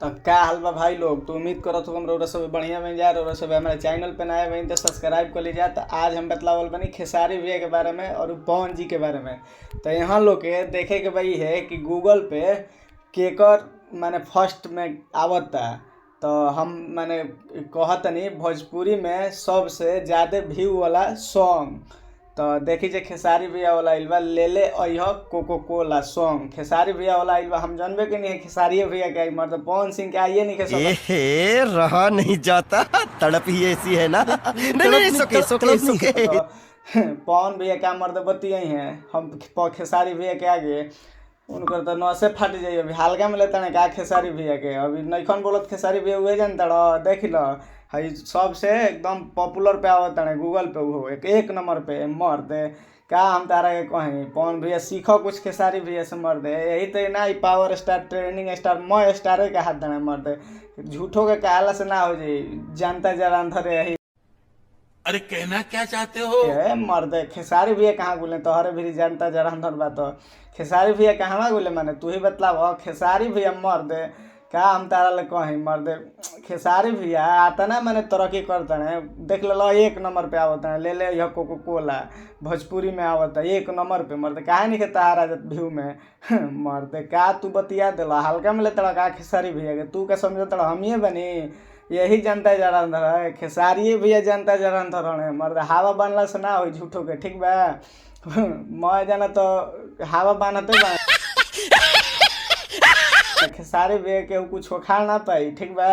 तो क्या हाल बा भाई लोग। तो उम्मीद करत हो हम सब बढ़िया में जा रहा सब हमारे चैनल पे नए बनी तो सब्सक्राइब कर लीजिए। तो आज हम बतलावल बनी खेसारी भैया के बारे में और पवन जी के बारे में। तो यहाँ लोग के देखे के भाई है कि गूगल पे केकर माने फर्स्ट में आवता। तो हम माने कहतनी भोजपुरी में सबसे ज़्यादा व्यू वाला सॉन्ग। तो देखी जे खेसारी भैया वाला आइल बा ले ले अइह कोको कोला सॉन्ग। खेसारी भैया वाला आइल बा, हम जानबे के नहीं है खेसारी भैया के आई मतलब पवन सिंह के आइए नहीं के ए रहा नहीं जाता, तड़प ही ऐसी है ना। नहीं नहीं सुके सुके सुके पवन भैया क्या मर्द बतिया ही हैं हम खेसारी भैया के आगे उनकर तो नसे फट जाइए। अभी हल्का में लेता क्या खेसारी भैया के अभी नईखन बोलत खेसारी भैया हुए जानता देख लो हई सबसे एकदम पॉपुलर पे आवत है गूगल पे वो एक नंबर पे मर्द क्या हम तारा के कहीं पवन भैया सीखो कुछ खेसारी भैया से मर्द यही तो ना पावर स्टार ट्रेनिंग स्टार मैं स्टार के हाथ देना मर्द झूठो के कहला से ना हो जाए जानता जरा अंधर यही। अरे कहना क्या चाहते हो? मर्द खेसारी भैया कहाँ गुले तोहरे भी जानता जरा अंधर बात खेसारी भैया कहाँ गुले माने तू ही बतलाव। खेसारी भैया मर्द क्या हम तारा ले कहीं मर्द खेसारी भैया आता ना मैंने तरक्की करता है देख लो एक नंबर पे आवता है ले ले यह कोको कोला भोजपुरी में आवता है एक नंबर पे मर्द काहे नहीं खेता आ रहा व्यू में मर्द क्या तू बतिया दिला हल्का में लेता का खेसारी भैया के तू क्या समझता हम ही बनी यही जनता जरा अंदर है खेसारी भैया जनता जरा अंदर है मर्द हवा बनला से ना हो झूठो के ठीक बा मैं जाना तो हवा बनते बा खेसारी भैया के कुछ उखाड़ ना पाई ठीक बा।